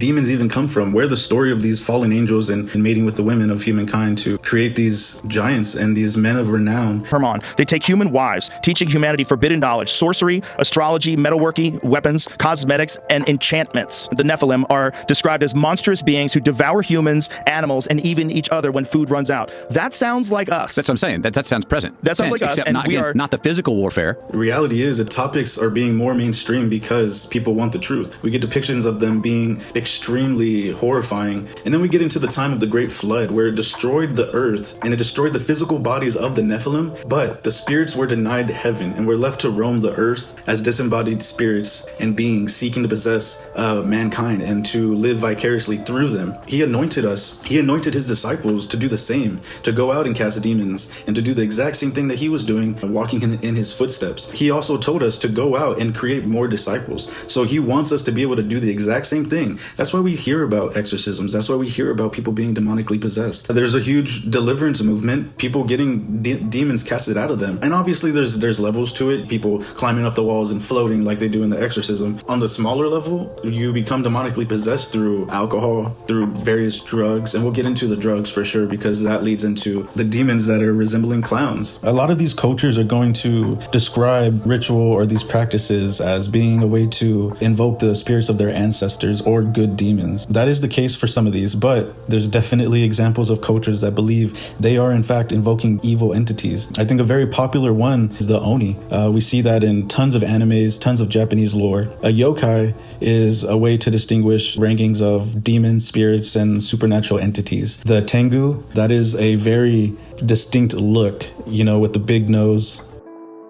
demons even come from, where the story of these fallen angels and mating with the women of humankind to create these giants and these men of renown. Hermon. They take human wives, teaching humanity forbidden knowledge, sorcery, astrology, metalworking, weapons, cosmetics, and enchantments. The Nephilim are described as monstrous beings who devour humans, animals, and even each other when food runs out. That sounds like us. That's what I'm saying. That sounds present. That sounds like us, and we are not the physical warfare. The reality is that topics are being more mainstream because people want the truth. We get depictions of them being extremely horrifying. And then we get into the time of the Great Flood, where it destroyed the earth and it destroyed the physical bodies of the Nephilim, but the spirits were denied heaven and were left to roam the earth as disembodied spirits and beings seeking to possess mankind and to live vicariously through them. He anointed us. He anointed his disciples to do the same, to go out and cast demons and to do the exact same thing that he was doing, walking in his footsteps. He also told us to go out and create more disciples. So he wants us to be able to do the exact same thing. That's why we hear about exorcisms. That's why we hear about people being demonically possessed. There's a huge deliverance movement, people getting demons casted out of them. And obviously there's levels to it, people climbing up the walls and floating like they do in the exorcism. On the smaller level, you become demonically possessed through alcohol, through various drugs, and we'll get into the drugs for sure because that leads into the demons that are resembling clowns. A lot of these cultures are going to describe ritual or these practices as being a way to invoke the spirits of their ancestors or good demons. That is the case for some of these, but there's definitely examples of cultures that believe they are in fact invoking evil entities. I think a very popular one is the Oni. We see that in tons of animes, tons of Japanese lore. A yokai is a way to distinguish rankings of demons, spirits, and supernatural entities. The Tengu, that is a very distinct look, with the big nose.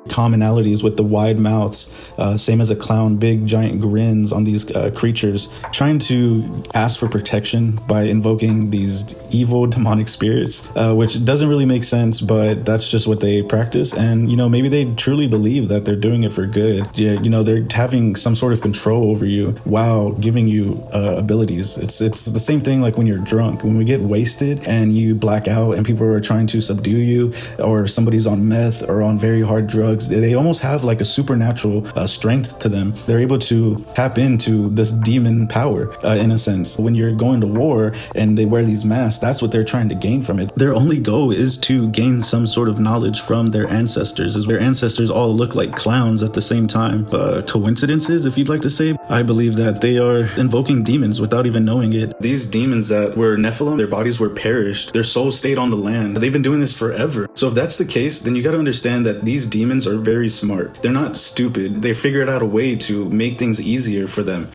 Commonalities with the wide mouths, same as a clown, big giant grins on these creatures, trying to ask for protection by invoking these evil demonic spirits, which doesn't really make sense, but that's just what they practice. And maybe they truly believe that they're doing it for good. They're having some sort of control over you while giving you abilities. It's the same thing like when you're drunk. When we get wasted and you black out and people are trying to subdue you, or somebody's on meth or on very hard drugs, they almost have like a supernatural strength to them. They're able to tap into this demon power in a sense. When you're going to war and they wear these masks, that's what they're trying to gain from it. Their only goal is to gain some sort of knowledge from their ancestors, as their ancestors all look like clowns at the same time. Coincidences, if you'd like to say. I believe that they are invoking demons without even knowing it. These demons that were Nephilim, their bodies were perished, their souls stayed on the land. They've been doing this forever. So if that's the case, then you got to understand that these demons are very smart. They're not stupid. They figured out a way to make things easier for them.